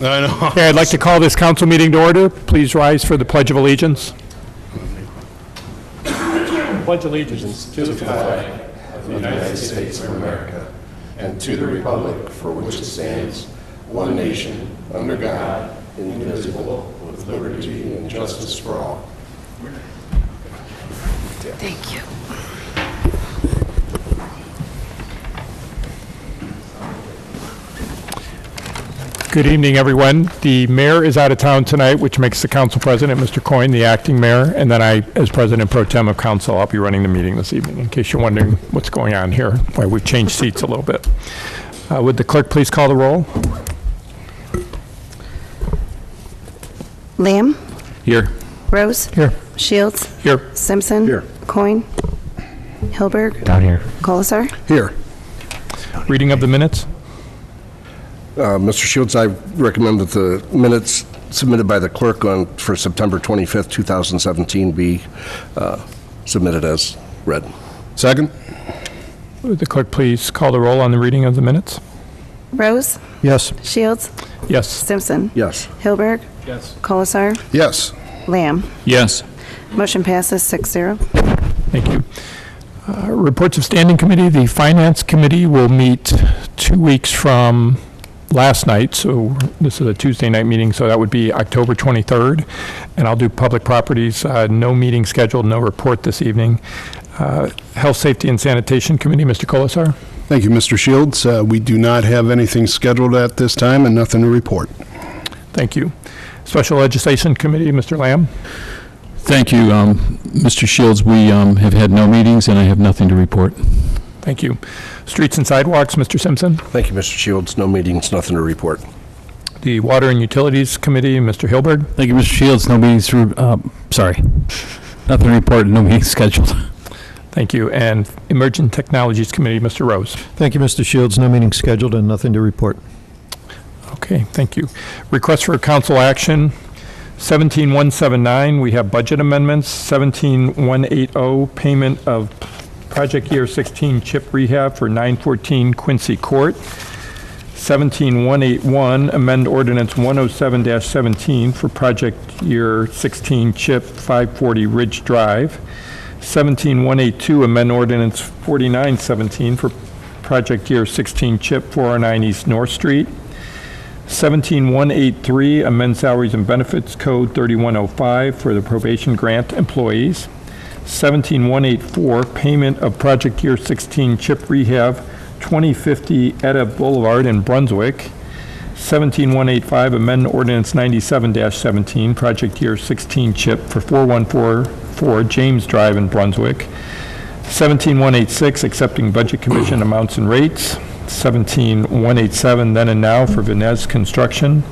I know. Okay, I'd like to call this council meeting to order. Please rise for the Pledge of Allegiance. Pledge allegiance to the flag of the United States of America and to the republic for which it stands, one nation, under God, indivisible, with liberty and justice for all. Thank you. Good evening, everyone. The mayor is out of town tonight, which makes the council president, Mr. Coyne, the acting mayor, and then I, as president pro tem of council, I'll be running the meeting this evening, in case you're wondering what's going on here, why we've changed seats a little bit. Would the clerk please call the roll? Lamb, Here. Rose, Here. Shields, Here. Simpson, Here. Coyne, Hilberg, Down here. Colasar. Here. Reading of the minutes. Mr. Shields, I recommend that the minutes submitted by the clerk for September 25th, 2017 be submitted as read. Second? Would the clerk please call the roll on the reading of the minutes? Rose, Yes. Shields, Yes. Simpson, Yes. Hilberg, Yes. Colasar, Yes. Lamb. Yes. Motion passes 6-0. Thank you. Reports of Standing Committee. The Finance Committee will meet 2 weeks from last night, so this is a Tuesday night meeting, so that would be October 23rd. And I'll do Public Properties. No meeting scheduled, no report this evening. Health, Safety, and Sanitation Committee, Mr. Colasar. Thank you, Mr. Shields. We do not have anything scheduled at this time and nothing to report. Thank you. Special Legislation Committee, Mr. Lamb. Thank you, Mr. Shields. We have had no meetings, and I have nothing to report. Thank you. Streets and Sidewalks, Mr. Simpson. Thank you, Mr. Shields. No meetings, nothing to report. The Water and Utilities Committee, Mr. Hilberg. Thank you, Mr. Shields. No meetings through, nothing to report, no meetings scheduled. Thank you. And Emerging Technologies Committee, Mr. Rose. Thank you, Mr. Shields. No meeting scheduled and nothing to report. Okay, thank you. Request for council action, 17179, we have budget amendments. 17180, payment of project year 16 chip rehab for 914 Quincy Court. 17181, amend ordinance 107-17 for project year 16 chip 540 Ridge Drive. 17182, amend ordinance 4917 for project year 16 chip 409 East North Street. 17183, amend salaries and benefits code 3105 for the probation grant employees. 17184, payment of project year 16 chip rehab 2050 Etta Boulevard in Brunswick. 17185, amend ordinance 97-17 project year 16 chip for 4144 James Drive in Brunswick. 17186, accepting budget commission amounts and rates. 17187, then and now for Vinez Construction.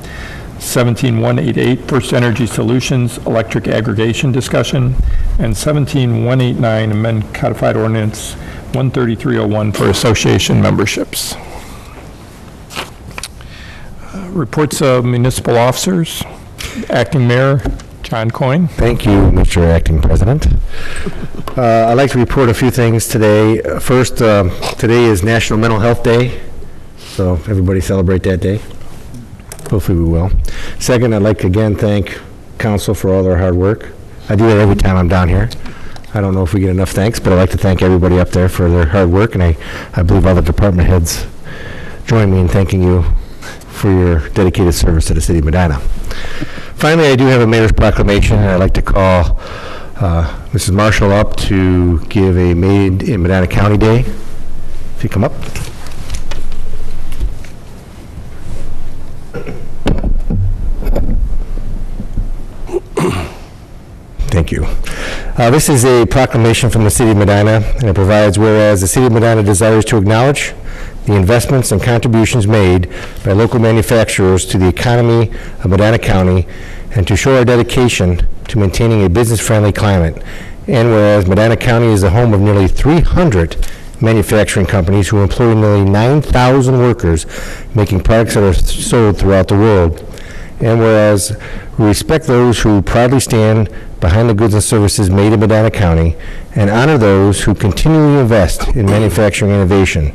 17188, First Energy Solutions electric aggregation discussion. And 17189, amend codified ordinance 13301 for association memberships. Reports of municipal officers. Acting Mayor John Coyne. Thank you, Mr. Acting President. I'd like to report a few things today. First, today is National Mental Health Day, so everybody celebrate that day. Hopefully we will. Second, I'd like to again thank council for all their hard work. I do that every time I'm down here. I don't know if we get enough thanks, but I'd like to thank everybody up there for their hard work, and I believe all the department heads join me in thanking you for your dedicated service to the city of Medina. Finally, I do have a mayor's proclamation, and I'd like to call Mrs. Marshall up to give a Made in Medina County Day. If you come up. Thank you. This is a proclamation from the City of Medina, and it provides, whereas the City of Medina desires to acknowledge the investments and contributions made by local manufacturers to the economy of Medina County, and to show our dedication to maintaining a business-friendly climate. And whereas Medina County is the home of nearly 300 manufacturing companies who employ nearly 9,000 workers making products that are sold throughout the world. And whereas we respect those who proudly stand behind the goods and services made in Medina County and honor those who continually invest in manufacturing innovation.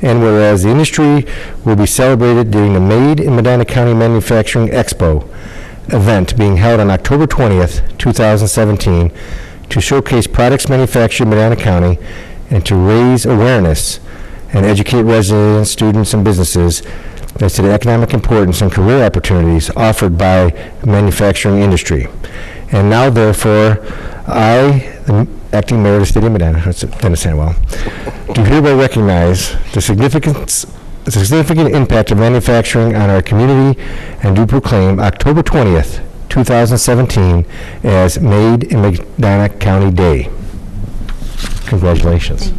And whereas the industry will be celebrated during the Made in Medina County Manufacturing Expo event being held on October 20th, 2017, to showcase products manufactured in Medina County and to raise awareness and educate residents, students, and businesses as to the economic importance and career opportunities offered by the manufacturing industry. And now, therefore, I, the acting mayor of the city of Medina, Dennis Hanwell, do hereby recognize the significant impact of manufacturing on our community and do proclaim October 20th, 2017 as Made in Medina County Day. Congratulations.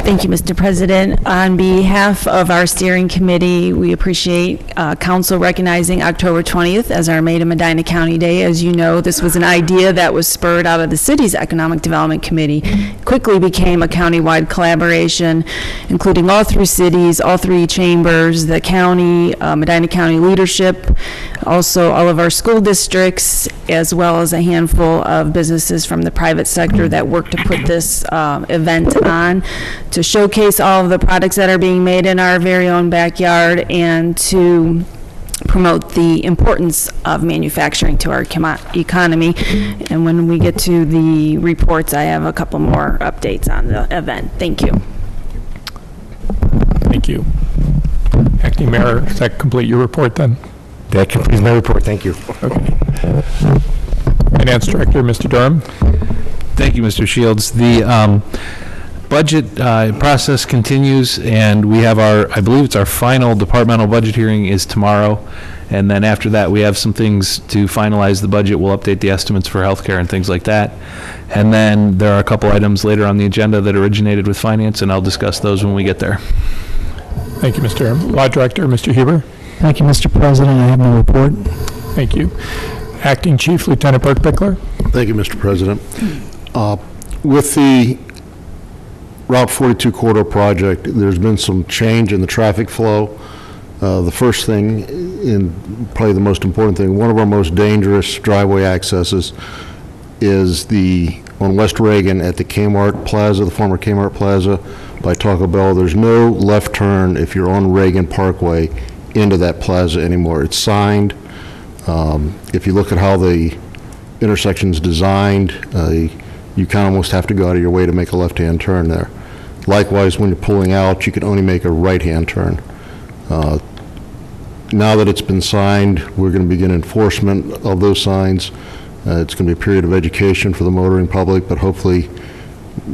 Thank you, Mr. President. On behalf of our steering committee, we appreciate council recognizing October 20th as our Made in Medina County Day. As you know, this was an idea that was spurred out of the city's Economic Development Committee. Quickly became a countywide collaboration, including all three cities, all three chambers, the county, Medina County leadership, also all of our school districts, as well as a handful of businesses from the private sector that worked to put this event on, to showcase all of the products that are being made in our very own backyard and to promote the importance of manufacturing to our economy. And when we get to the reports, I have a couple more updates on the event. Thank you. Thank you. Acting Mayor, does that complete your report then? That completes my report. Thank you. Okay. Finance Director, Mr. Durham. Thank you, Mr. Shields. The budget process continues, and we have I believe it's our final departmental budget hearing is tomorrow, and then after that we have some things to finalize the budget. We'll update the estimates for healthcare and things like that, and then there are a couple items later on the agenda that originated with finance, and I'll discuss those when we get there. Thank you, Mr. Durham. Law Director, Mr. Huber. Thank you, Mr. President. I have no report. Thank you. Acting Chief Lieutenant Burt Bickler. Thank you, Mr. President. With the Route 42 corridor project, there's been some change in the traffic flow. The first thing, and probably the most important thing, one of our most dangerous driveway accesses is on West Reagan at the Kmart Plaza, the former Kmart Plaza by Taco Bell. There's no left turn if you're on Reagan Parkway into that plaza anymore. It's signed. If you look at how the intersection's designed, you kind of almost have to go out of your way to make a left-hand turn there. Likewise, when you're pulling out, you can only make a right-hand turn. Now that it's been signed, we're going to begin enforcement of those signs. It's going to be a period of education for the motoring public, but hopefully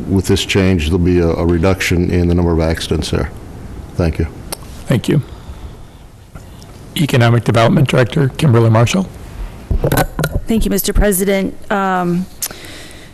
with this change, there'll be a reduction in the number of accidents there. Thank you. Thank you. Economic Development Director, Kimberly Marshall. Thank you, Mr. President.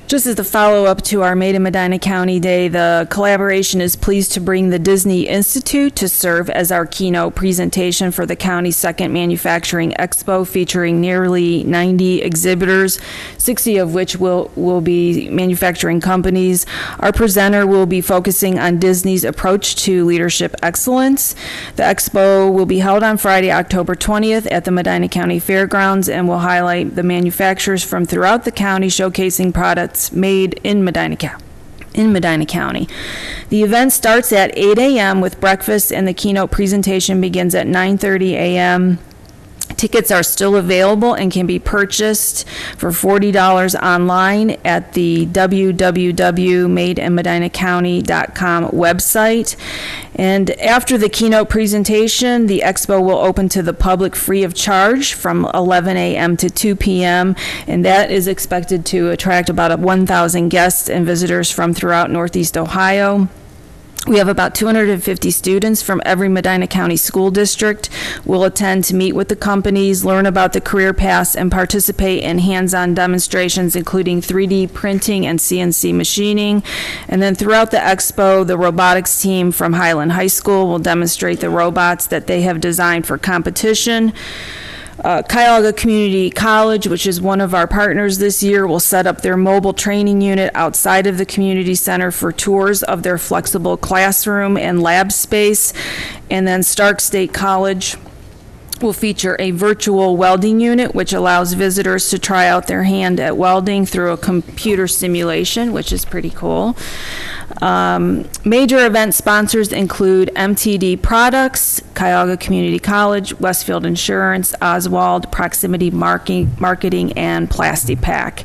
Just as the follow-up to our Made in Medina County Day, the collaboration is pleased to bring the Disney Institute to serve as our keynote presentation for the county's second Manufacturing Expo, featuring nearly 90 exhibitors, 60 of which will be manufacturing companies. Our presenter will be focusing on Disney's approach to leadership excellence. The expo will be held on Friday, October 20th at the Medina County Fairgrounds and will highlight the manufacturers from throughout the county showcasing products made in Medina County. The event starts at 8 a.m. with breakfast, and the keynote presentation begins at 9:30 a.m. Tickets are still available and can be purchased for $40 online at the www.madeinmedinacounty.com website. And after the keynote presentation, the expo will open to the public free of charge from 11 a.m. to 2 p.m. And that is expected to attract about 1,000 guests and visitors from throughout Northeast Ohio. We have about 250 students from every Medina County school district will attend to meet with the companies, learn about the career paths, and participate in hands-on demonstrations, including 3D printing and CNC machining. And then throughout the expo, the robotics team from Highland High School will demonstrate the robots that they have designed for competition. Cuyahoga Community College, which is one of our partners this year, will set up their mobile training unit outside of the community center for tours of their flexible classroom and lab space. And then Stark State College will feature a virtual welding unit, which allows visitors to try out their hand at welding through a computer simulation, which is pretty cool. Major event sponsors include MTD Products, Cuyahoga Community College, Westfield Insurance, Oswald, Proximity Marketing, and PlastiPack.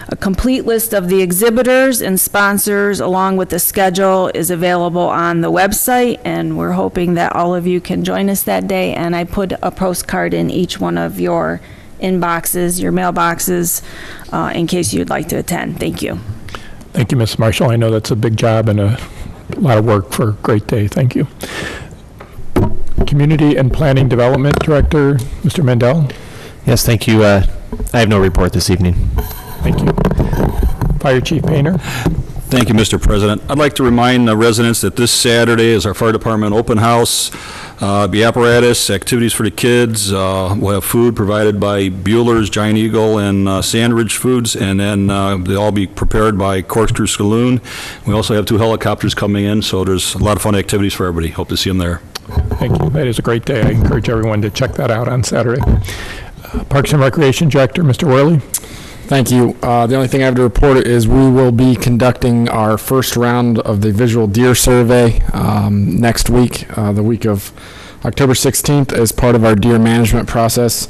A complete list of the exhibitors and sponsors, along with the schedule, is available on the website, and we're hoping that all of you can join us that day. And I put a postcard in each one of your inboxes, your mailboxes, in case you'd like to attend. Thank you. Thank you, Ms. Marshall. I know that's a big job and a lot of work for a great day. Thank you. Community and Planning Development Director, Mr. Mandel. Yes, thank you. I have no report this evening. Thank you. Fire Chief Painter. Thank you, Mr. President. I'd like to remind the residents that this Saturday is our fire department open house. Be apparatus, activities for the kids. We'll have food provided by Bueller's, Giant Eagle, and Sandridge Foods, and then they'll all be prepared by Corkscrew Saloon. We also have 2 helicopters coming in, so there's a lot of fun activities for everybody. Hope to see them there. Thank you. That is a great day. I encourage everyone to check that out on Saturday. Parks and Recreation Director, Mr. Worley. Thank you. The only thing I have to report is we will be conducting our first round of the visual deer survey next week, the week of October 16th, as part of our deer management process.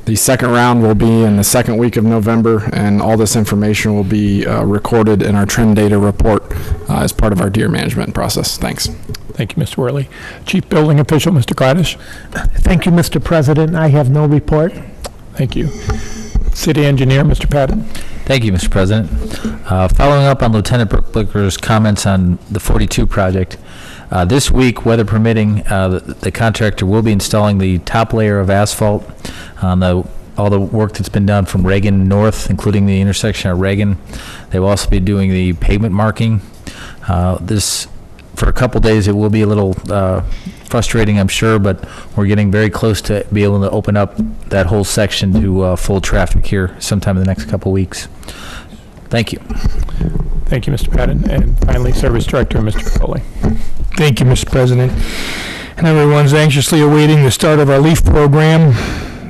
The second round will be in the second week of November, and all this information will be recorded in our trend data report as part of our deer management process. Thanks. Thank you, Mr. Worley. Chief Building Official, Mr. Gladish. Thank you, Mr. President. I have no report. Thank you. City Engineer, Mr. Patton. Thank you, Mr. President. Following up on Lieutenant Brooklicker's comments on the 42 project, this week, weather permitting, the contractor will be installing the top layer of asphalt on all the work that's been done from Reagan North, including the intersection of Reagan. They will also be doing the pavement marking. For a couple days, it will be a little frustrating, I'm sure, but we're getting very close to be able to open up that whole section to full traffic here sometime in the next couple weeks. Thank you. Thank you, Mr. Patton. And finally, Service Director, Mr. Foley. Thank you, Mr. President. And everyone's anxiously awaiting the start of our LEAF program.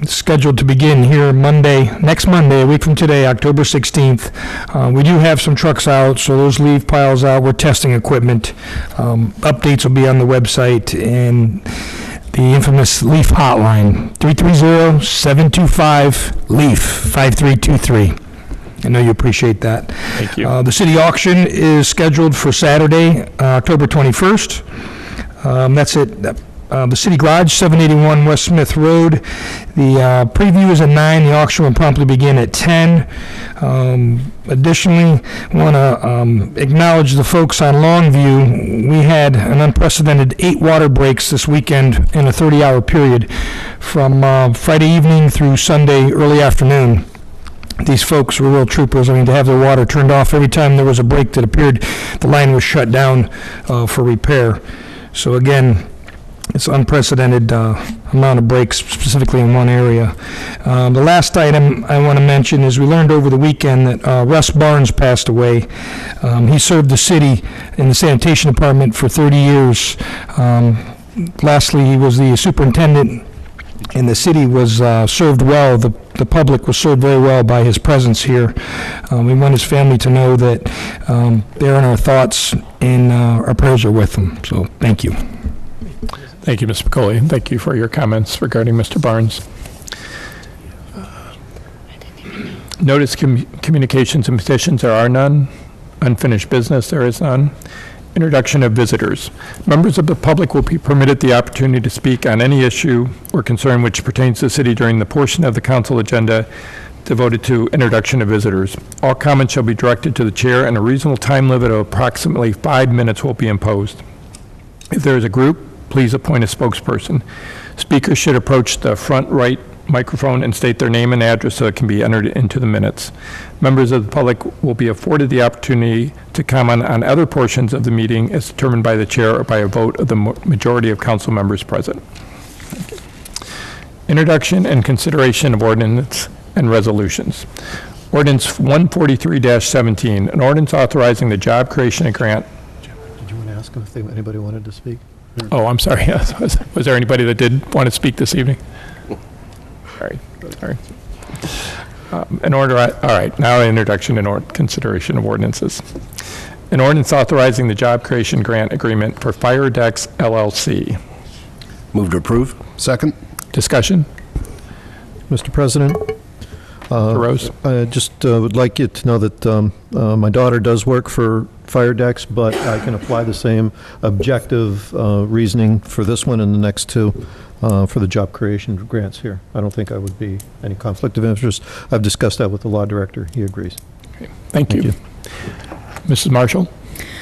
It's scheduled to begin here next Monday, a week from today, October 16th. We do have some trucks out, so those leaf piles out. We're testing equipment. Updates will be on the website, and the infamous LEAF hotline, 330-725-LEAF, 5323. I know you appreciate that. Thank you. The city auction is scheduled for Saturday, October 21st. That's it. The City Garage, 781 West Smith Road. The preview is at 9. The auction will promptly begin at 10. Additionally, I want to acknowledge the folks on Longview. We had an unprecedented 8 water breaks this weekend in a 30-hour period from Friday evening through Sunday early afternoon. These folks were real troopers. I mean, to have their water turned off every time there was a break that appeared the line was shut down for repair. So again, it's unprecedented amount of breaks, specifically in one area. The last item I want to mention is we learned over the weekend that Russ Barnes passed away. He served the city in the sanitation department for 30 years. Lastly, he was the superintendent, and the city was served well. The public was served very well by his presence here. We want his family to know that they're in our thoughts, and our prayers are with them. So thank you. Thank you, Mr. McCauley, and thank you for your comments regarding Mr. Barnes. Notice communications and petitions, there are none. Unfinished business, there is none. Introduction of visitors. Members of the public will be permitted the opportunity to speak on any issue or concern which pertains to the city during the portion of the council agenda devoted to introduction of visitors. All comments shall be directed to the chair, and a reasonable time limit of approximately 5 minutes will be imposed. If there is a group, please appoint a spokesperson. Speakers should approach the front right microphone and state their name and address so it can be entered into the minutes. Members of the public will be afforded the opportunity to comment on other portions of the meeting as determined by the chair or by a vote of the majority of council members present. Introduction and consideration of ordinance and resolutions. Ordinance 143-17, an ordinance authorizing the job creation and grant. Did you want to ask them if anybody wanted to speak? Oh, I'm sorry. Was there anybody that did want to speak this evening? Sorry. All right, now introduction and consideration of ordinances. An ordinance authorizing the job creation grant agreement for Fire Decks LLC. Move to approve. Second? Discussion? Mr. President? Rose? I just would like you to know that my daughter does work for Fire Decks, but I can apply the same objective reasoning for this one and the next two for the job creation grants here. I don't think I would be any conflict of interest. I've discussed that with the law director. He agrees. Okay. Thank you. Mrs. Marshall?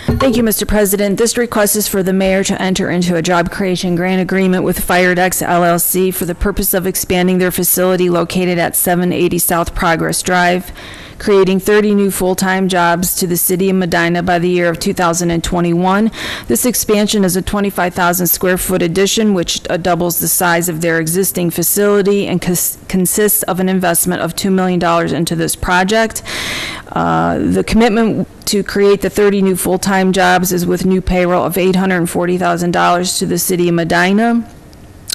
Thank you, Mr. President. This request is for the mayor to enter into a job creation grant agreement with Fire Decks LLC for the purpose of expanding their facility located at 780 South Progress Drive, creating 30 new full-time jobs to the city of Medina by the year of 2021. This expansion is a 25,000 square foot addition, which doubles the size of their existing facility and consists of an investment of $2 million into this project. The commitment to create the 30 new full-time jobs is with new payroll of $840,000 to the city of Medina.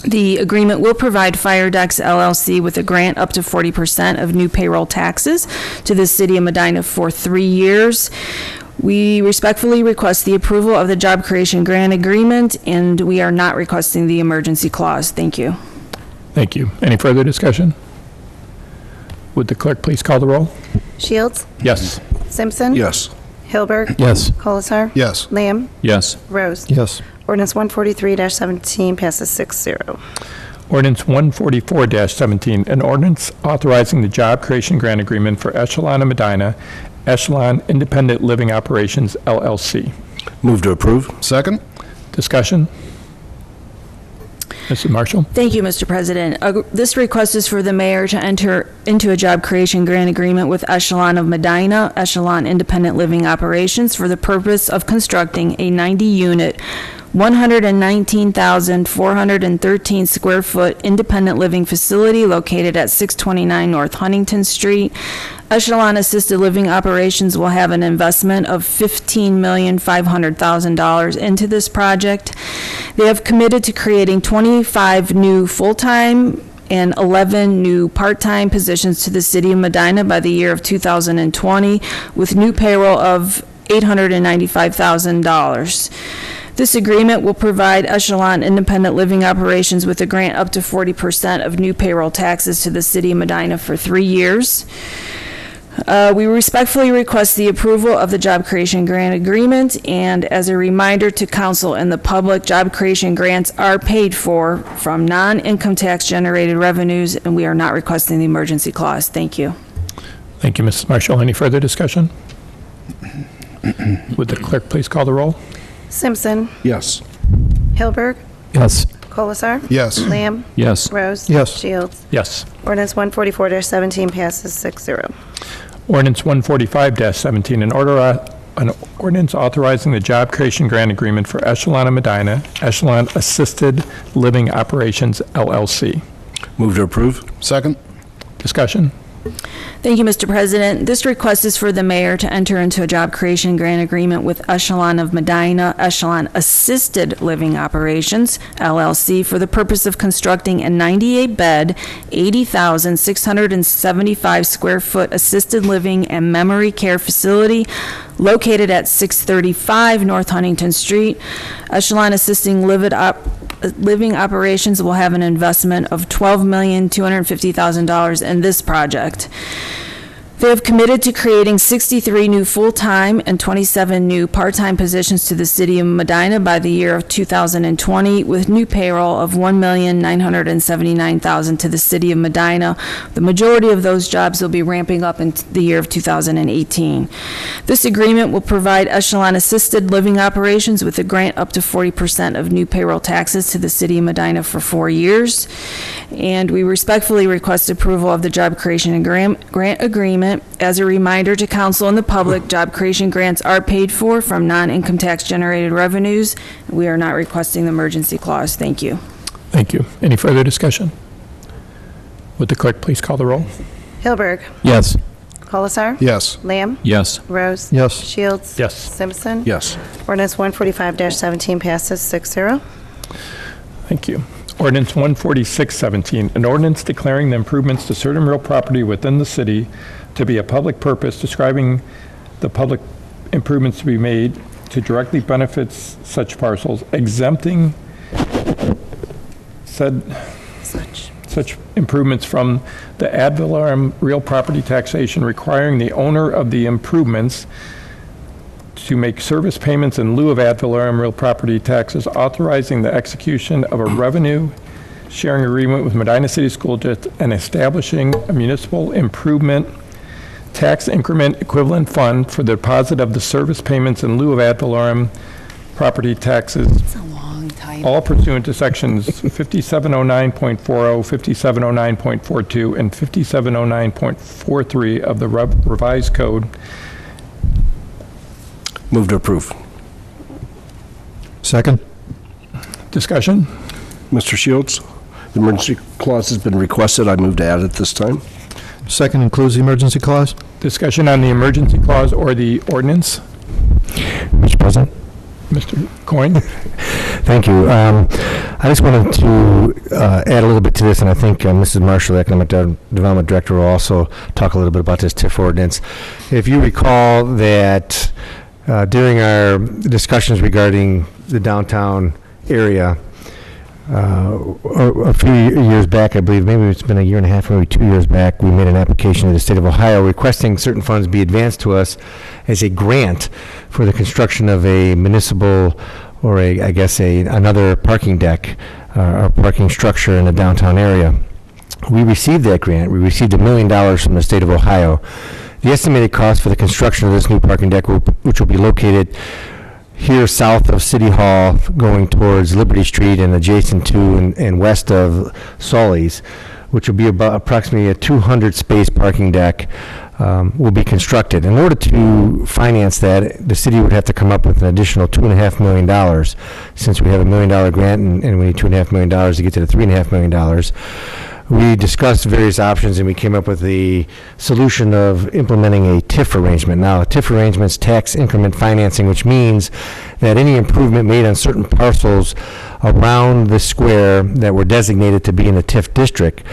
The agreement will provide Fire Decks LLC with a grant up to 40% of new payroll taxes to the city of Medina for 3 years. We respectfully request the approval of the job creation grant agreement, and we are not requesting the emergency clause. Thank you. Thank you. Any further discussion? Would the clerk please call the roll? Shields? Yes. Simpson? Yes. Hilberg? Yes. Colasar? Yes. Lamb? Yes. Rose? Yes. Ordinance 143-17 passes 6-0. Ordinance 144-17, an ordinance authorizing the job creation grant agreement for Echelon of Medina, Echelon Independent Living Operations, LLC. Move to approve. Second? Discussion? Mrs. Marshall? Thank you, Mr. President. This request is for the mayor to enter into a job creation grant agreement with Echelon of Medina, Echelon Independent Living Operations, for the purpose of constructing a 90-unit, 119,413 square foot independent living facility located at 629 North Huntington Street. Echelon Assisted Living Operations will have an investment of $15,500,000 into this project. They have committed to creating 25 new full-time and 11 new part-time positions to the city of Medina by the year of 2020, with new payroll of $895,000. This agreement will provide Echelon Independent Living Operations with a grant up to 40% of new payroll taxes to the city of Medina for 3 years. We respectfully request the approval of the job creation grant agreement, and as a reminder to council and the public, job creation grants are paid for from non-income tax generated revenues, and we are not requesting the emergency clause. Thank you. Thank you, Mrs. Marshall. Any further discussion? Would the clerk please call the roll? Simpson? Yes. Hilberg? Yes. Colasar? Yes. Lamb? Yes. Rose? Yes. Shields? Yes. Ordinance 144-17 passes 6-0. Ordinance 145-17, an ordinance authorizing the job creation grant agreement for Echelon of Medina, Echelon Assisted Living Operations, LLC. Move to approve. Second? Discussion? Thank you, Mr. President. This request is for the mayor to enter into a job creation grant agreement with Echelon of Medina, Echelon Assisted Living Operations, LLC, for the purpose of constructing a 98-bed, 80,675 square foot assisted living and memory care facility located at 635 North Huntington Street. Echelon Assisting Living Operations will have an investment of $12,250,000 in this project. They have committed to creating 63 new full-time and 27 new part-time positions to the city of Medina by the year of 2020, with new payroll of $1,979,000 to the city of Medina. The majority of those jobs will be ramping up in the year of 2018. This agreement will provide Echelon Assisted Living Operations with a grant up to 40% of new payroll taxes to the city of Medina for 4 years. And we respectfully request approval of the job creation and grant agreement. As a reminder to council and the public, job creation grants are paid for from non-income tax generated revenues. We are not requesting the emergency clause. Thank you. Thank you. Any further discussion? Would the clerk please call the roll? Hilberg. Yes. Colasar. Yes. Lamb. Yes. Rose. Yes. Shields. Yes. Simpson. Yes. Ordinance 145-17 passes 6-0. Thank you. Ordinance 14617, an ordinance declaring the improvements to certain real property within the city to be a public purpose, describing the public improvements to be made to directly benefit such parcels, exempting such improvements from the ad valorem real property taxation, requiring the owner of the improvements to make service payments in lieu of ad valorem real property taxes, authorizing the execution of a revenue sharing agreement with Medina City School District, and establishing a municipal improvement tax increment equivalent fund for the deposit of the service payments in lieu of ad valorem property taxes. It's a long time. All pursuant to sections 5709.40, 5709.42, and 5709.43 of the revised code. Move to approve. Second? Discussion? Mr. Shields, the emergency clause has been requested. I move to add it this time. Second includes the emergency clause? Discussion on the emergency clause or the ordinance? Mr. President? Mr. Coyne? Thank you. I just wanted to add a little bit to this, and I think Mrs. Marshall, the Economic Development Director, will also talk a little bit about this TIF ordinance. If you recall that during our discussions regarding the downtown area, a few years back, I believe, maybe it's been a year and a half, maybe 2 years back, we made an application to the state of Ohio requesting certain funds be advanced to us as a grant for the construction of a municipal, or another parking deck or parking structure in the downtown area. We received that grant. We received $1 million from the state of Ohio. The estimated cost for the construction of this new parking deck, which will be located here south of City Hall, going towards Liberty Street and adjacent to and west of Sully's, which will be about approximately a 200-space parking deck, will be constructed. In order to finance that, the city would have to come up with an additional $2.5 million, since we have $1 million grant and we need $2.5 million to get to the $3.5 million. We discussed various options, and we came up with the solution of implementing a TIF arrangement. Now, a TIF arrangement is tax increment financing, which means that any improvement made on certain parcels around the square that were designated to be in the TIF district,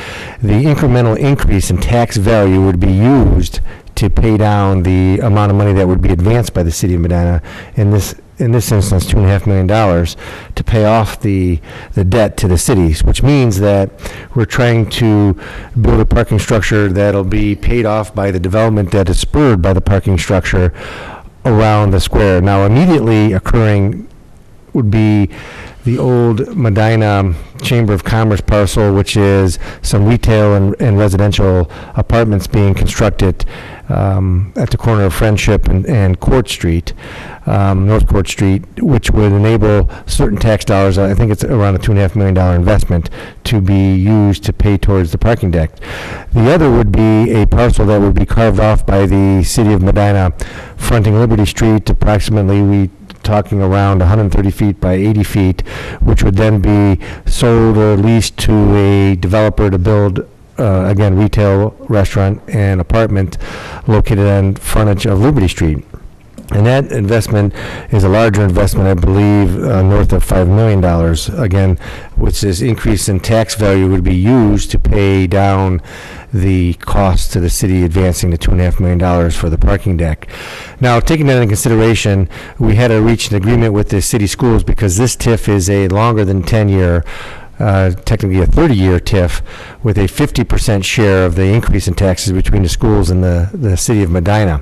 the incremental increase in tax value would be used to pay down the amount of money that would be advanced by the city of Medina, in this instance, $2.5 million, to pay off the debt to the cities, which means that we're trying to build a parking structure that'll be paid off by the development that is spurred by the parking structure around the square. Now, immediately occurring would be the old Medina Chamber of Commerce parcel, which is some retail and residential apartments being constructed at the corner of Friendship and Court Street, North Court Street, which would enable certain tax dollars, I think it's around a $2.5 million investment, to be used to pay towards the parking deck. The other would be a parcel that would be carved off by the city of Medina, fronting Liberty Street, approximately talking around 130 feet by 80 feet, which would then be sold or leased to a developer to build, again, retail, restaurant, and apartment located on frontage of Liberty Street. And that investment is a larger investment, I believe, north of $5 million, again, which is increase in tax value would be used to pay down the cost to the city, advancing the $2.5 million for the parking deck. Now, taking that into consideration, we had to reach an agreement with the city schools, because this TIF is a longer than 10-year, technically a 30-year TIF, with a 50% share of the increase in taxes between the schools and the city of Medina.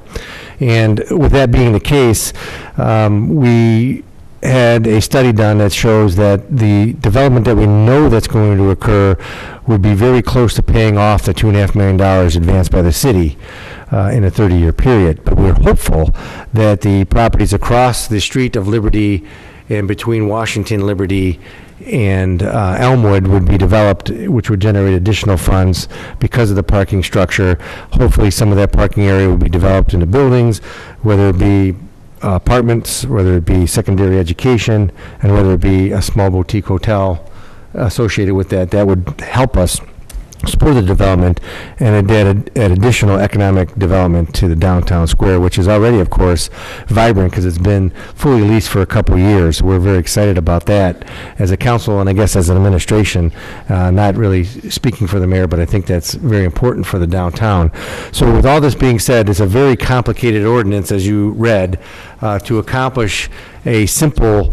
And with that being the case, we had a study done that shows that the development that we know that's going to occur would be very close to paying off the $2.5 million advanced by the city in a 30-year period. But we're hopeful that the properties across the street of Liberty and between Washington, Liberty, and Elmwood would be developed, which would generate additional funds because of the parking structure. Hopefully some of that parking area would be developed into buildings, whether it be apartments, whether it be secondary education, and whether it be a small boutique hotel associated with that. That would help us spur the development and add additional economic development to the downtown square, which is already, of course, vibrant because it's been fully leased for a couple of years. We're very excited about that as a council and I guess as an administration, not really speaking for the mayor, but I think that's very important for the downtown. So with all this being said, it's a very complicated ordinance, as you read, to accomplish a simple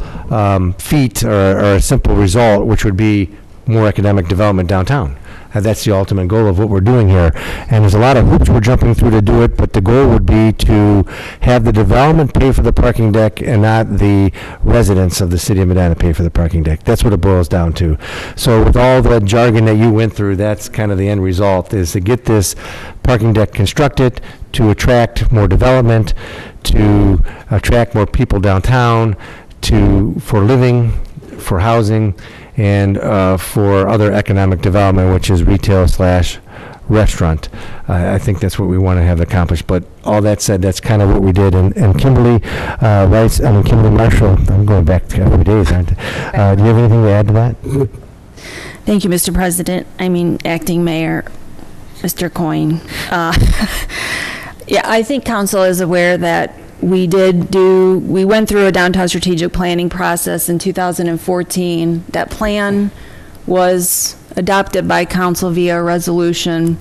feat or a simple result, which would be more economic development downtown. That's the ultimate goal of what we're doing here. And there's a lot of hoops we're jumping through to do it, but the goal would be to have the development pay for the parking deck and not the residents of the city of Medina pay for the parking deck. That's what it boils down to. So with all the jargon that you went through, that's kind of the end result, is to get this parking deck constructed to attract more development, to attract more people downtown, for living, for housing, and for other economic development, which is retail/restaurant. I think that's what we want to have accomplished. But all that said, that's kind of what we did. And Kimberly Kimberly Marshall, I'm going back to every days, aren't I? Do you have anything to add to that? Thank you, Mr. President. Acting Mayor, Mr. Coyne. Yeah, I think council is aware that we went through a downtown strategic planning process in 2014. That plan was adopted by council via resolution.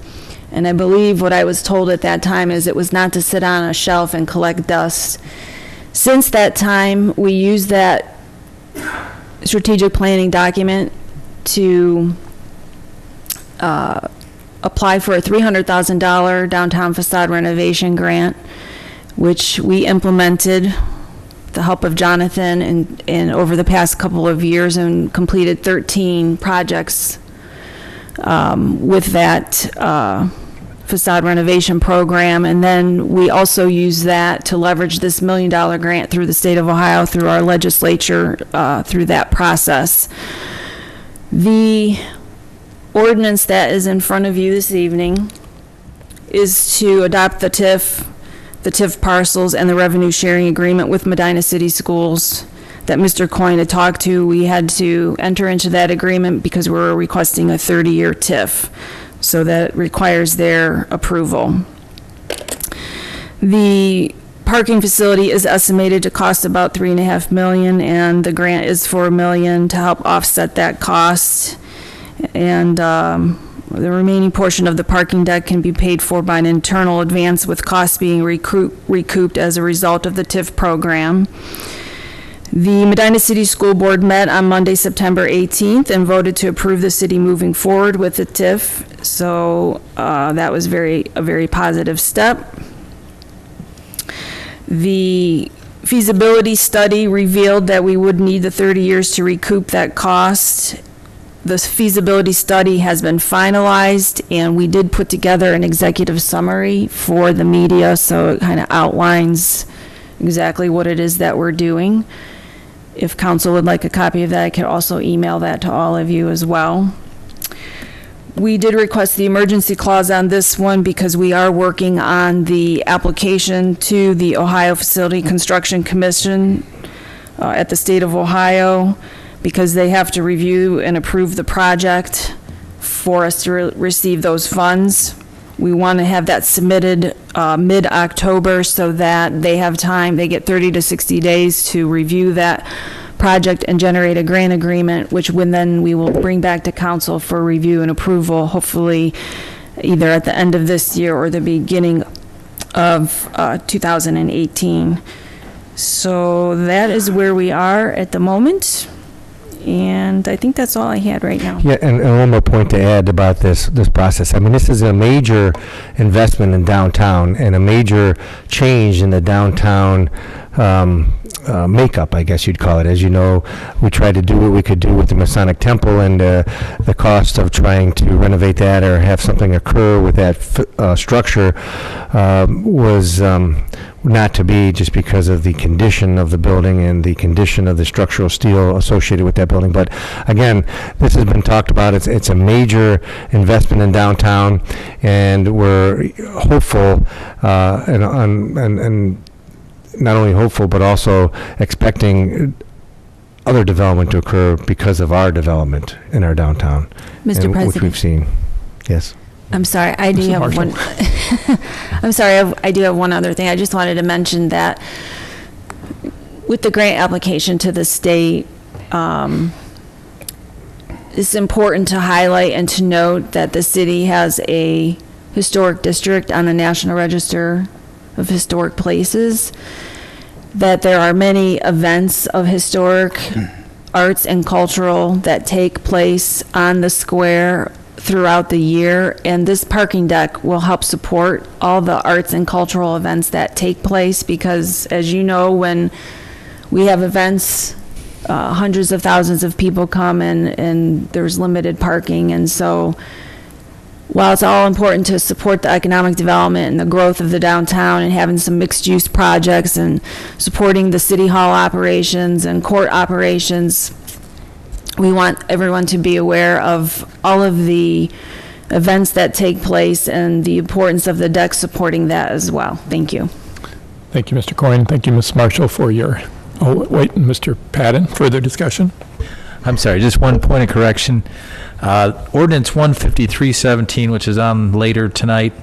And I believe what I was told at that time is it was not to sit on a shelf and collect dust. Since that time, we used that strategic planning document to apply for a $300,000 downtown facade renovation grant, which we implemented with the help of Jonathan and over the past couple of years and completed 13 projects with that facade renovation program. And then we also use that to leverage this $1 million grant through the state of Ohio, through our legislature, through that process. The ordinance that is in front of you this evening is to adopt the TIF parcels and the revenue sharing agreement with Medina City Schools that Mr. Coyne had talked to. We had to enter into that agreement because we were requesting a 30-year TIF. So that requires their approval. The parking facility is estimated to cost about $3.5 million, and the grant is $4 million to help offset that cost. And the remaining portion of the parking deck can be paid for by an internal advance, with costs being recouped as a result of the TIF program. The Medina City School Board met on Monday, September 18th, and voted to approve the city moving forward with the TIF. So that was a very positive step. The feasibility study revealed that we would need the 30 years to recoup that cost. The feasibility study has been finalized, and we did put together an executive summary for the media, so it kind of outlines exactly what it is that we're doing. If council would like a copy of that, I could also email that to all of you as well. We did request the emergency clause on this one because we are working on the application to the Ohio Facility Construction Commission at the state of Ohio, because they have to review and approve the project for us to receive those funds. We want to have that submitted mid-October so that they have time, they get 30 to 60 days to review that project and generate a grant agreement, which then we will bring back to council for review and approval, hopefully either at the end of this year or the beginning of 2018. So that is where we are at the moment. And I think that's all I had right now. Yeah, and one more point to add about this process. I mean, this is a major investment in downtown and a major change in the downtown makeup, I guess you'd call it. As you know, we tried to do what we could do with the Masonic Temple, and the cost of trying to renovate that or have something occur with that structure was not to be, just because of the condition of the building and the condition of the structural steel associated with that building. But again, this has been talked about. It's a major investment in downtown, and we're hopeful and not only hopeful, but also expecting other development to occur because of our development in our downtown, Mr. President. which we've seen. Yes. I'm sorry, I do Mrs. have Marshall. one. I'm sorry, I do have one other thing. I just wanted to mention that with the grant application to the state, it's important to highlight and to note that the city has a historic district on the National Register of Historic Places, that there are many events of historic arts and cultural that take place on the square throughout the year, and this parking deck will help support all the arts and cultural events that take place, because as you know, when we have events, hundreds of thousands of people come and there's limited parking. And so while it's all important to support the economic development and the growth of the downtown and having some mixed-use projects and supporting the city hall operations and court operations, we want everyone to be aware of all of the events that take place and the importance of the deck supporting that as well. Thank you. Thank you, Mr. Coyne. Thank you, Ms. Marshall, for your, oh, wait, Mr. Patton, further discussion? I'm sorry, just one point of correction. Ordinance 15317, which is on later tonight,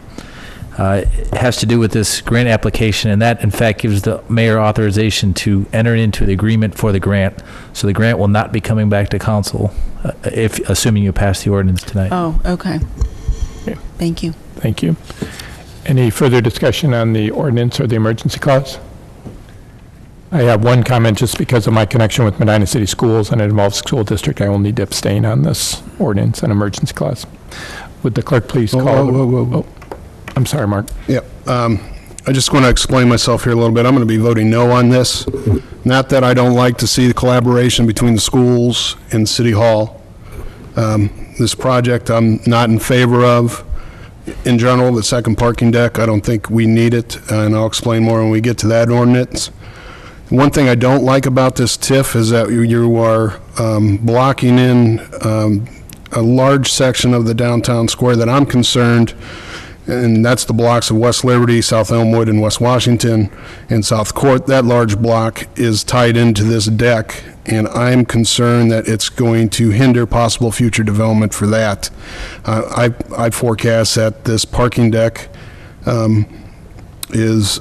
has to do with this grant application, and that in fact gives the mayor authorization to enter into the agreement for the grant. So the grant will not be coming back to council, assuming you pass the ordinance tonight. Oh, okay. Okay. Thank you. Thank you. Any further discussion on the ordinance or the emergency clause? I have one comment just because of my connection with Medina City Schools and it involves school district. I will need to abstain on this ordinance and emergency clause. Would the clerk please call? Oh, I'm sorry, Mark. Yeah. I just want to explain myself here a little bit. I'm going to be voting no on this. Not that I don't like to see the collaboration between the schools and City Hall. This project I'm not in favor of. In general, the second parking deck, I don't think we need it, and I'll explain more when we get to that ordinance. One thing I don't like about this TIF is that you are blocking in a large section of the downtown square that I'm concerned, and that's the blocks of West Liberty, South Elmwood, and West Washington, and South Court. That large block is tied into this deck, and I'm concerned that it's going to hinder possible future development for that. I forecast that this parking deck is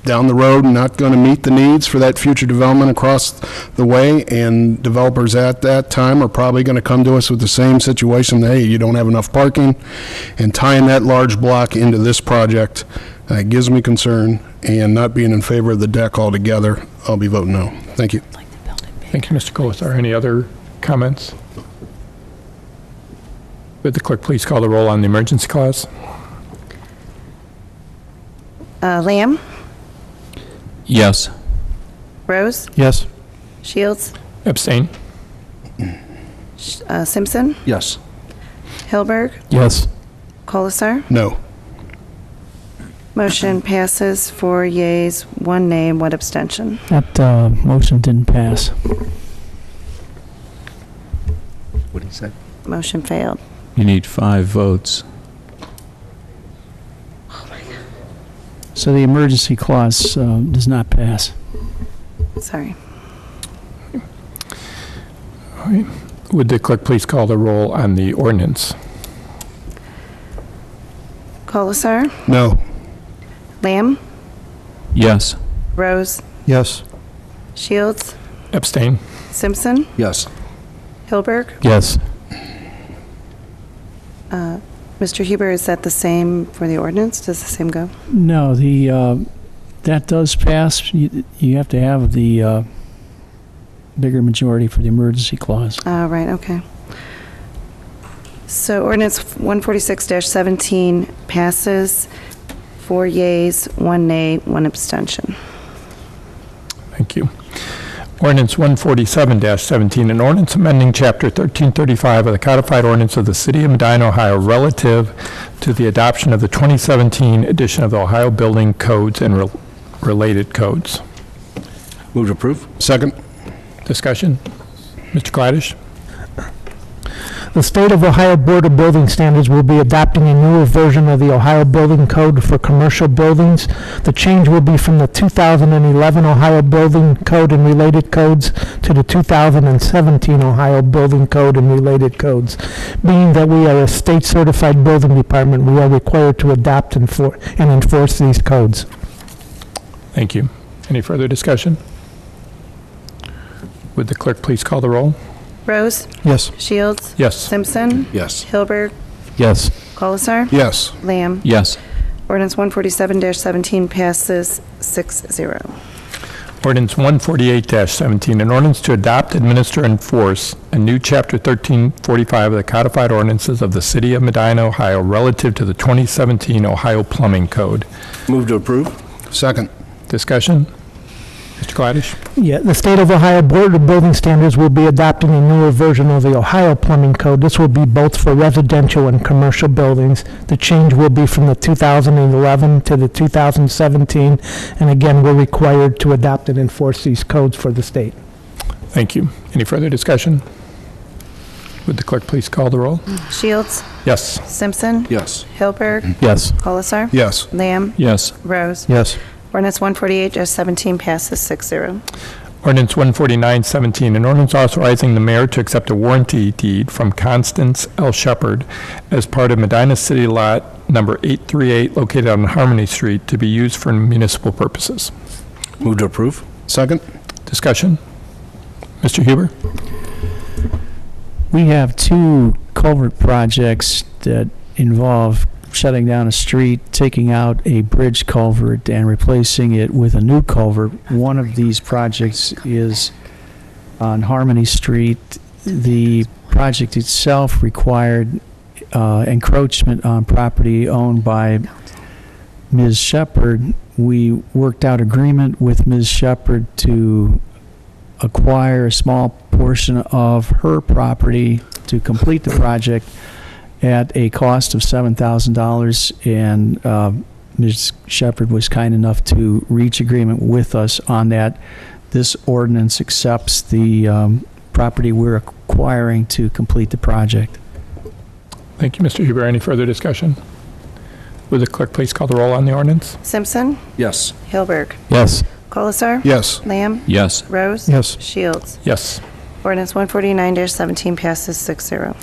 down the road not going to meet the needs for that future development across the way, and developers at that time are probably going to come to us with the same situation, that, hey, you don't have enough parking, and tying that large block into this project gives me concern, and not being in favor of the deck altogether, I'll be voting no. Thank you. Thank you, Mr. Colasar. Any other comments? Would the clerk please call the roll on the emergency clause? Lamb? Yes. Rose? Yes. Shields? Abstain? Simpson? Yes. Hilberg? Yes. Colasar? No. Motion passes 4 yeas, 1 nay, and 1 abstention. That motion didn't pass. What did he say? Motion failed. You need 5 votes. So the emergency clause does not pass. Sorry. All right. Would the clerk please call the roll on the ordinance? Colasar? No. Lamb? Yes. Rose? Yes. Shields? Abstain? Simpson? Yes. Hilberg? Yes. Mr. Huber, is that the same for the ordinance? Does the same go? No, that does pass. You have to have the bigger majority for the emergency clause. Right, okay. So ordinance 146-17 passes, 4 yeas, 1 nay, 1 abstention. Thank you. Ordinance 147-17, an ordinance amending Chapter 1335 of the Codified Ordinance of the City of Medina, Ohio, relative to the adoption of the 2017 edition of the Ohio Building Codes and related codes. Move to approve. Second. Discussion? Mr. Gladish? The State of Ohio Board of Building Standards will be adopting a newer version of the Ohio Building Code for commercial buildings. The change will be from the 2011 Ohio Building Code and related codes to the 2017 Ohio Building Code and related codes. Being that we are a state-certified building department, we are required to adopt and enforce these codes. Thank you. Any further discussion? Would the clerk please call the roll? Rose? Yes. Shields? Yes. Simpson? Yes. Hilberg? Yes. Colasar? Yes. Lamb? Yes. Ordinance 147-17 passes 6-0. Ordinance 148-17, an ordinance to adopt, administer, and enforce a new Chapter 1345 of the Codified Ordinances of the City of Medina, Ohio, relative to the 2017 Ohio Plumbing Code. Move to approve. Second. Discussion? Mr. Gladish? Yeah, the State of Ohio Board of Building Standards will be adopting a newer version of the Ohio Plumbing Code. This will be both for residential and commercial buildings. The change will be from the 2011 to the 2017, and again, we're required to adopt and enforce these codes for the state. Thank you. Any further discussion? Would the clerk please call the roll? Shields? Yes. Simpson? Yes. Hilberg? Yes. Colasar? Yes. Lamb? Yes. Rose? Yes. Ordinance 148-17 passes 6-0. Ordinance 149-17, an ordinance authorizing the mayor to accept a warranty deed from Constance L. Shepherd as part of Medina City Lot Number 838, located on Harmony Street, to be used for municipal purposes. Move to approve. Second. Discussion? Mr. Huber? We have two culvert projects that involve shutting down a street, taking out a bridge culvert, and replacing it with a new culvert. One of these projects is on Harmony Street. The project itself required encroachment on property owned by Ms. Shepherd. We worked out agreement with Ms. Shepherd to acquire a small portion of her property to complete the project at a cost of $7,000, and Ms. Shepherd was kind enough to reach agreement with us on that. This ordinance accepts the property we're acquiring to complete the project. Thank you, Mr. Huber. Any further discussion? Would the clerk please call the roll on the ordinance? Simpson? Yes. Hilberg? Yes. Colasar? Yes. Lamb? Yes. Rose? Yes. Shields? Yes. Ordinance 149-17 passes 6-0.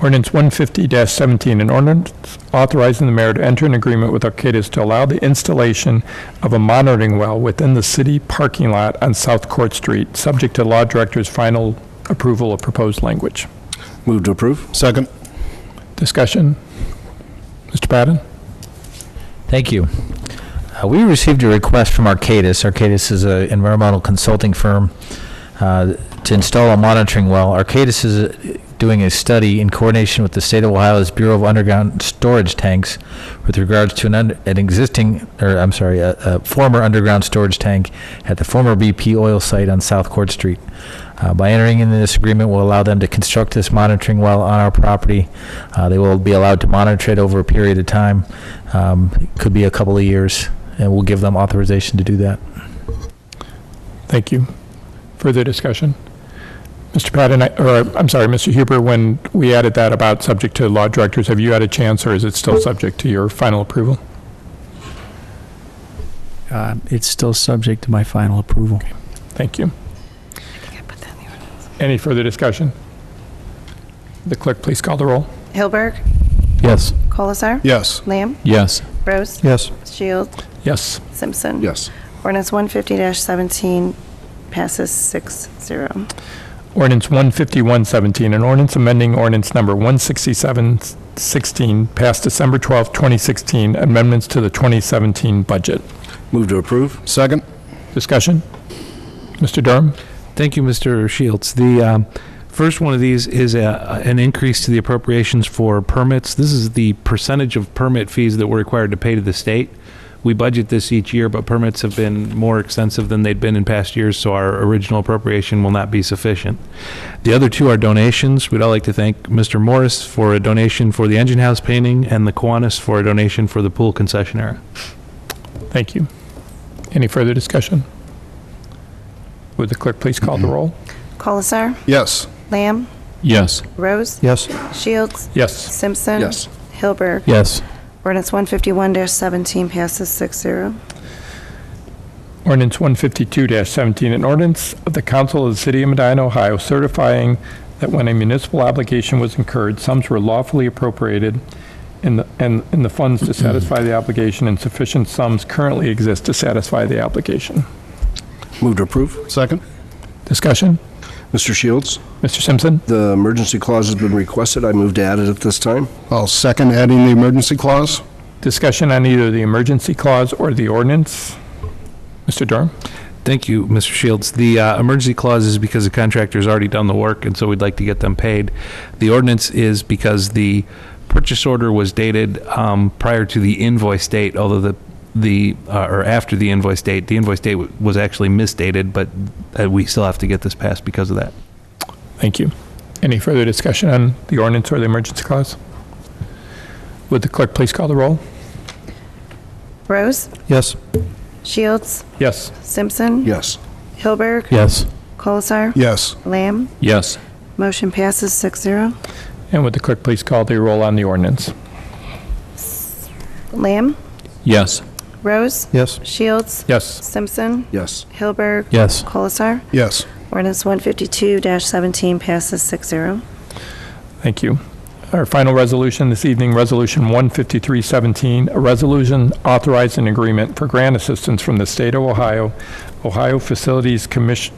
Ordinance 150-17, an ordinance authorizing the mayor to enter an agreement with Arcadis to allow the installation of a monitoring well within the city parking lot on South Court Street, subject to law director's final approval of proposed language. Move to approve. Second. Discussion? Mr. Patton? Thank you. We received a request from Arcadis. Arcadis is an environmental consulting firm to install a monitoring well. Arcadis is doing a study in coordination with the State of Ohio's Bureau of Underground Storage Tanks with regards to a former underground storage tank at the former BP oil site on South Court Street. By entering into this agreement, will allow them to construct this monitoring well on our property. They will be allowed to monitor it over a period of time. It could be a couple of years, and we'll give them authorization to do that. Thank you. Further discussion? Mr. Patton, Mr. Huber, when we added that about subject to law directors, have you had a chance, or is it still subject to your final approval? It's still subject to my final approval. Okay. Thank you. Any further discussion? The clerk, please call the roll. Hilberg? Yes. Colasar? Yes. Lamb? Yes. Rose? Yes. Shields? Yes. Simpson? Yes. Ordinance 150-17 passes 6-0. Ordinance 151-17, an ordinance amending ordinance number 167-16, passed December 12, 2016, amendments to the 2017 budget. Move to approve. Second. Discussion? Mr. Durham? Thank you, Mr. Shields. The first one of these is an increase to the appropriations for permits. This is the percentage of permit fees that we're required to pay to the state. We budget this each year, but permits have been more extensive than they'd been in past years, so our original appropriation will not be sufficient. The other two are donations. We'd all like to thank Mr. Morris for a donation for the engine house painting and the Kiwanis for a donation for the pool concession area. Thank you. Any further discussion? Would the clerk please call the roll? Colasar? Yes. Lamb? Yes. Rose? Yes. Shields? Yes. Simpson? Yes. Hilberg? Yes. Ordinance 151-17 passes 6-0. Ordinance 152-17, an ordinance of the Council of the City of Medina, Ohio, certifying that when a municipal obligation was incurred, sums were lawfully appropriated in the funds to satisfy the obligation, and sufficient sums currently exist to satisfy the obligation. Move to approve. Second? Discussion? Mr. Shields? Mr. Simpson? The emergency clause has been requested. I move to add it at this time. I'll second adding the emergency clause. Discussion on either the emergency clause or the ordinance. Mr. Durham? Thank you, Mr. Shields. The emergency clause is because the contractor's already done the work, and so we'd like to get them paid. The ordinance is because the purchase order was dated prior to the invoice date, although or after the invoice date. The invoice date was actually misdated, but we still have to get this passed because of that. Thank you. Any further discussion on the ordinance or the emergency clause? Would the clerk please call the roll? Rose? Yes. Shields? Yes. Simpson? Yes. Hilberg? Yes. Colasar? Yes. Lamb? Yes. Motion passes 6-0. And would the clerk please call the roll on the ordinance? Lamb? Yes. Rose? Yes. Shields? Yes. Simpson? Yes. Hilberg? Yes. Colasar? Yes. Ordinance 152-17 passes 6-0. Thank you. Our final resolution this evening, Resolution 15317, a resolution authorizing agreement for grant assistance from the State of Ohio, Ohio Facilities Construction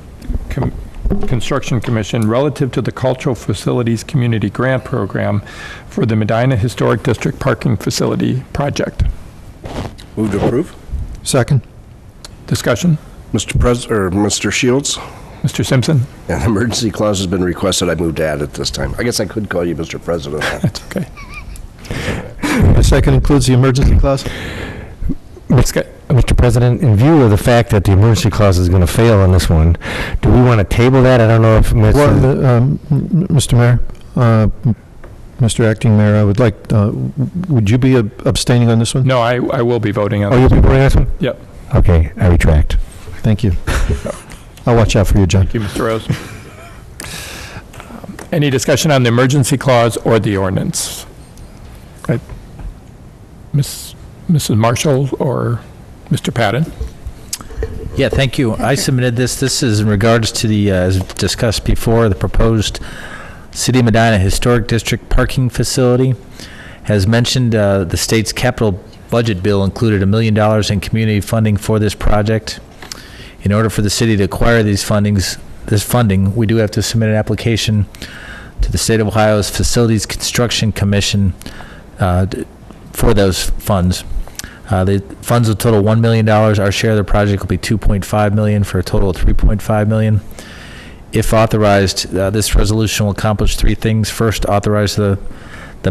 Commission relative to the Cultural Facilities Community Grant Program for the Medina Historic District Parking Facility Project. Move to approve. Second. Discussion? Mr. Shields? Mr. Simpson? An emergency clause has been requested. I move to add it this time. I guess I could call you Mr. President. That's okay. The second includes the emergency clause? Mr. President, in view of the fact that the emergency clause is going to fail on this one, do we want to table that? I don't know if Mr. Mayor, Mr. Acting Mayor, I would like, would you be abstaining on this one? No, I will be voting on Oh, you'll be voting on this one? Yep. Okay, I retract. Thank you. I'll watch out for you, John. Thank you, Mr. Rose. Any discussion on the emergency clause or the ordinance? Right. Mrs. Marshall or Mr. Patton? Yeah, thank you. I submitted this. This is in regards to the, as discussed before, the proposed City of Medina Historic District parking facility. As mentioned, the state's capital budget bill included $1 million in community funding for this project. In order for the city to acquire this funding, we do have to submit an application to the State of Ohio's Facilities Construction Commission for those funds. The funds will total $1 million. Our share of the project will be $2.5 million for a total of $3.5 million. If authorized, this resolution will accomplish three things. First, authorize the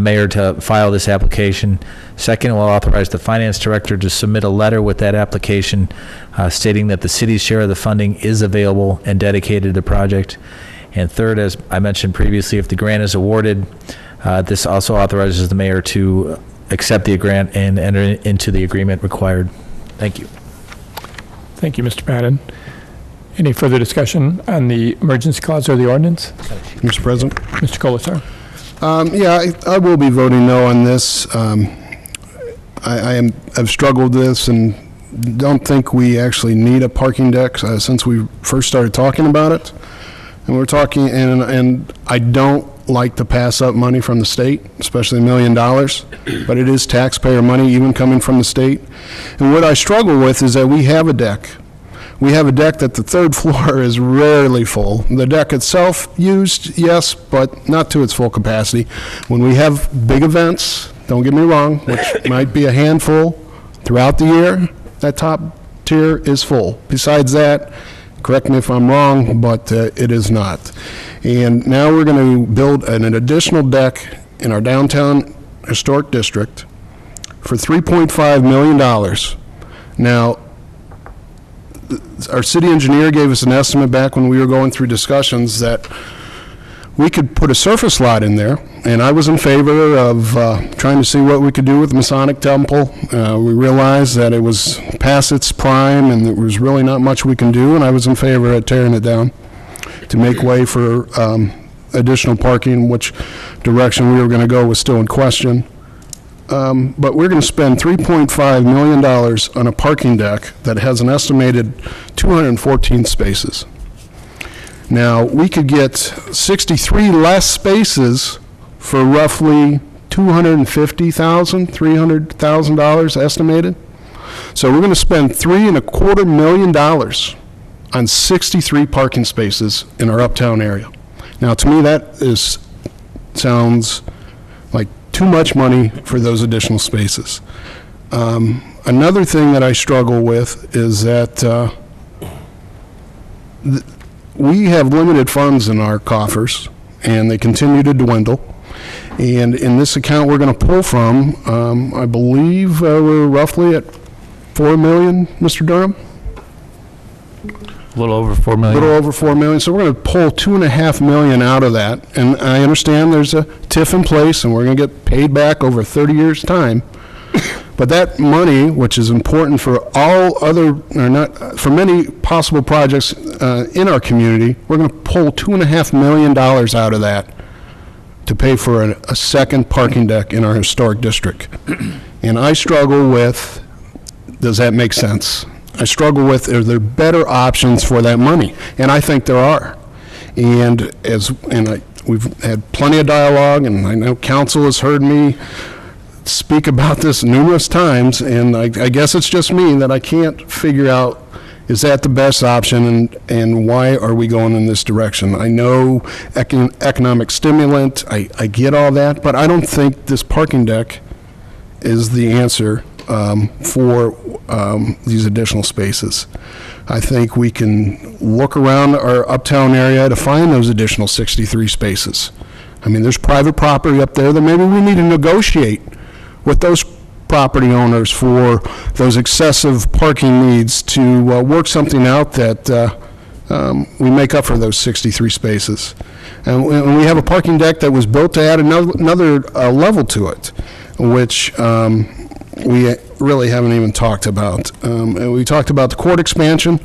mayor to file this application. Second, it will authorize the finance director to submit a letter with that application stating that the city's share of the funding is available and dedicated to the project. And third, as I mentioned previously, if the grant is awarded, this also authorizes the mayor to accept the grant and enter into the agreement required. Thank you. Thank you, Mr. Patton. Any further discussion on the emergency clause or the ordinance? Mr. President? Mr. Colasar? Yeah, I will be voting no on this. I've struggled with this and don't think we actually need a parking deck since we first started talking about it. And we're talking, and I don't like to pass up money from the state, especially $1 million, but it is taxpayer money even coming from the state. And what I struggle with is that we have a deck. We have a deck that the third floor is rarely full. The deck itself used, yes, but not to its full capacity. When we have big events, don't get me wrong, which might be a handful throughout the year, that top tier is full. Besides that, correct me if I'm wrong, but it is not. And now we're going to build an additional deck in our downtown historic district for $3.5 million. Now, our city engineer gave us an estimate back when we were going through discussions that we could put a surface lot in there, and I was in favor of trying to see what we could do with the Masonic Temple. We realized that it was past its prime and there was really not much we can do, and I was in favor of tearing it down to make way for additional parking, which direction we were going to go was still in question. But we're going to spend $3.5 million on a parking deck that has an estimated 214 spaces. Now, we could get 63 less spaces for roughly $250,000, $300,000 estimated. So we're going to spend $3.25 million on 63 parking spaces in our uptown area. Now, to me, that sounds like too much money for those additional spaces. Another thing that I struggle with is that we have limited funds in our coffers, and they continue to dwindle. And in this account we're going to pull from, I believe we're roughly at $4 million, Mr. Durham? A little over $4 million. A little over $4 million. So we're going to pull $2.5 million out of that. And I understand there's a TIF in place, and we're going to get paid back over 30 years' time. But that money, which is important for all other, or not, for many possible projects in our community, we're going to pull $2.5 million out of that to pay for a second parking deck in our historic district. And I struggle with, does that make sense? I struggle with, are there better options for that money? And I think there are. And we've had plenty of dialogue, and I know council has heard me speak about this numerous times, and I guess it's just me that I can't figure out, is that the best option, and why are we going in this direction? I know economic stimulant, I get all that, but I don't think this parking deck is the answer for these additional spaces. I think we can look around our uptown area to find those additional 63 spaces. I mean, there's private property up there that maybe we need to negotiate with those property owners for those excessive parking needs to work something out that we make up for those 63 spaces. And we have a parking deck that was built to add another level to it, which we really haven't even talked about. And we talked about the court expansion,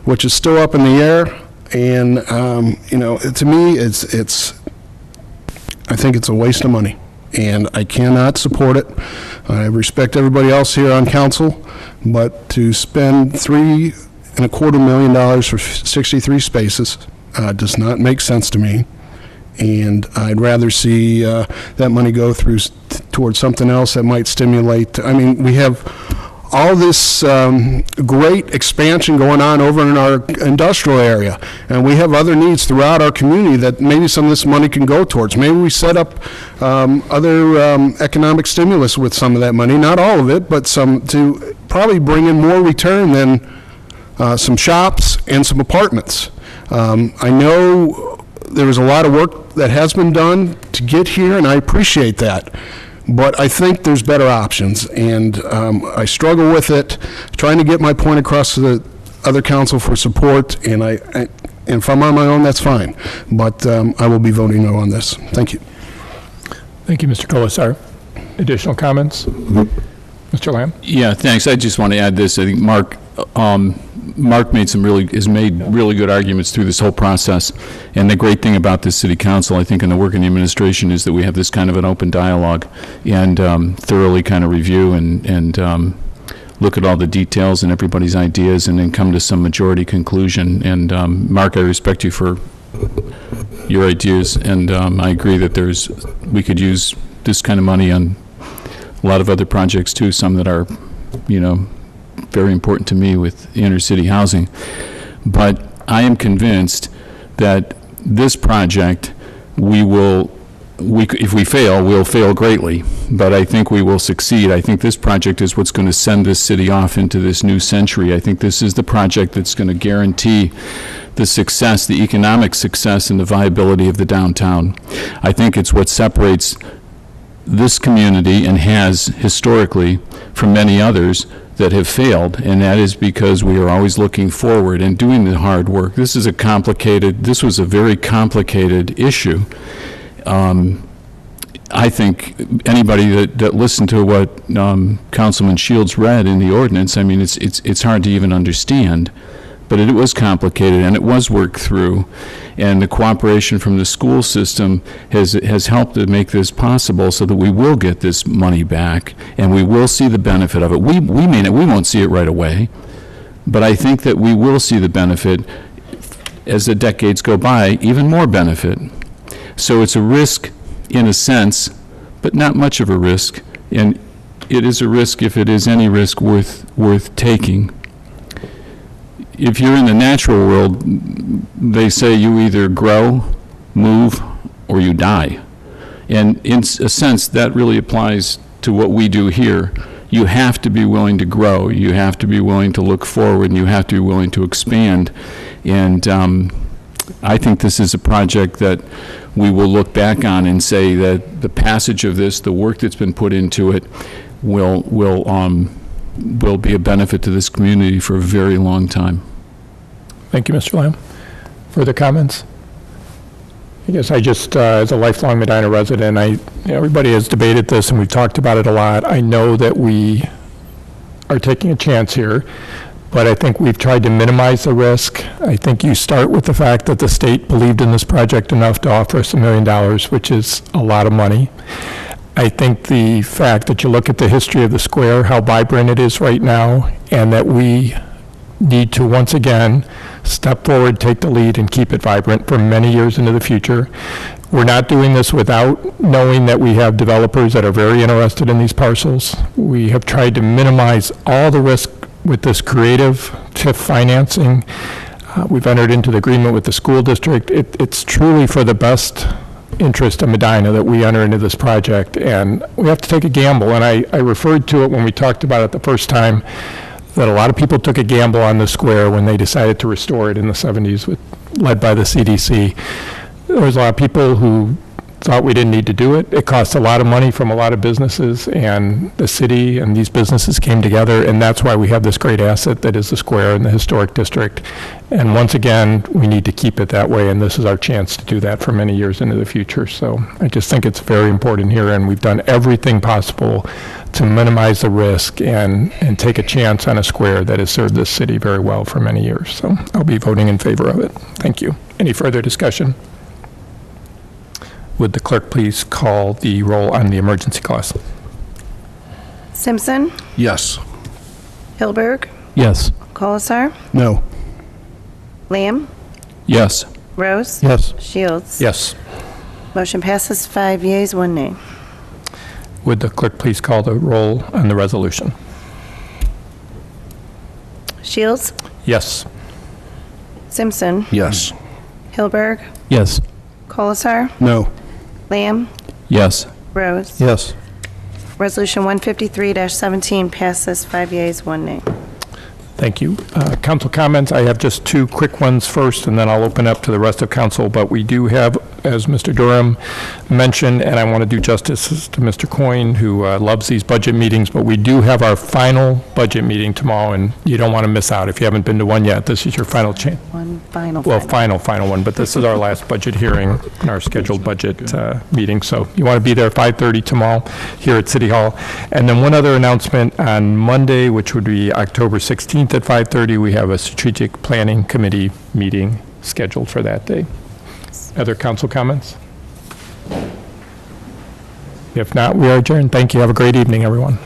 which is still up in the air. And, to me, I think it's a waste of money. And I cannot support it. I respect everybody else here on council, but to spend $3.25 million for 63 spaces does not make sense to me. And I'd rather see that money go towards something else that might stimulate. I mean, we have all this great expansion going on over in our industrial area, and we have other needs throughout our community that maybe some of this money can go towards. Maybe we set up other economic stimulus with some of that money, not all of it, but some to probably bring in more return than some shops and some apartments. I know there was a lot of work that has been done to get here, and I appreciate that. But I think there's better options, and I struggle with it, trying to get my point across to the other council for support, and if I'm on my own, that's fine. But I will be voting no on this. Thank you. Thank you, Mr. Colasar. Additional comments? Mr. Lamb? Yeah, thanks. I just want to add this. I think Mark has made really good arguments through this whole process. And the great thing about this city council, I think, and the work in the administration is that we have this kind of an open dialogue and thoroughly kind of review and look at all the details and everybody's ideas and then come to some majority conclusion. And Mark, I respect you for your ideas, and I agree that we could use this kind of money on a lot of other projects too, some that are, very important to me with inner city housing. But I am convinced that this project, if we fail, we'll fail greatly, but I think we will succeed. I think this project is what's going to send this city off into this new century. I think this is the project that's going to guarantee the success, the economic success, and the viability of the downtown. I think it's what separates this community, and has historically, from many others that have failed, and that is because we are always looking forward and doing the hard work. This was a very complicated issue. I think anybody that listened to what Councilman Shields read in the ordinance, I mean, it's hard to even understand. but it was complicated, and it was worked through. And the cooperation from the school system has helped to make this possible so that we will get this money back, and we will see the benefit of it. We won't see it right away, but I think that we will see the benefit as the decades go by, even more benefit. So it's a risk in a sense, but not much of a risk. And it is a risk, if it is any risk, worth taking. If you're in the natural world, they say you either grow, move, or you die. And in a sense, that really applies to what we do here. You have to be willing to grow, you have to be willing to look forward, and you have to be willing to expand. And I think this is a project that we will look back on and say that the passage of this, the work that's been put into it, will be a benefit to this community for a very long time. Thank you, Mr. Lamb. Further comments? I guess I just, as a lifelong Medina resident, everybody has debated this and we've talked about it a lot. I know that we are taking a chance here, but I think we've tried to minimize the risk. I think you start with the fact that the state believed in this project enough to offer us $1 million, which is a lot of money. I think the fact that you look at the history of the square, how vibrant it is right now, and that we need to once again step forward, take the lead, and keep it vibrant for many years into the future. We're not doing this without knowing that we have developers that are very interested in these parcels. We have tried to minimize all the risk with this creative TIF financing. We've entered into the agreement with the school district. It's truly for the best interest of Medina that we enter into this project, and we have to take a gamble. And I referred to it when we talked about it the first time, that a lot of people took a gamble on the square when they decided to restore it in the 70s, led by the CDC. There was a lot of people who thought we didn't need to do it. It cost a lot of money from a lot of businesses, and the city and these businesses came together, and that's why we have this great asset that is the square and the historic district. And once again, we need to keep it that way, and this is our chance to do that for many years into the future. So I just think it's very important here, and we've done everything possible to minimize the risk and take a chance on a square that has served this city very well for many years. So I'll be voting in favor of it. Thank you. Any further discussion? Would the clerk please call the roll on the emergency clause? Simpson, Yes. Hilberg, Yes. Colasar, No. Lamb, Yes. Rose. Yes. Shields. Yes. Motion passes 5 yeas, 1 nay. Would the clerk please call the roll on the resolution? Shields, Yes. Simpson, Yes. Hilberg, Yes. Colasar, No. Lamb, Yes. Rose. Yes. Resolution 153-17 passes 5 yeas, 1 nay. Thank you. Council comments, I have just 2 quick ones first, and then I'll open up to the rest of council. But we do have, as Mr. Durham mentioned, and I want to do justice to Mr. Coyne, who loves these budget meetings, but we do have our final budget meeting tomorrow, and you don't want to miss out. If you haven't been to one yet, this is your final chance. One final. Well, final one, but this is our last budget hearing in our scheduled budget meeting. So you want to be there at 5:30 tomorrow here at City Hall. And then one other announcement on Monday, which would be October 16th at 5:30, we have a strategic planning committee meeting scheduled for that day. Other council comments? If not, we are adjourned. Thank you. Have a great evening, everyone.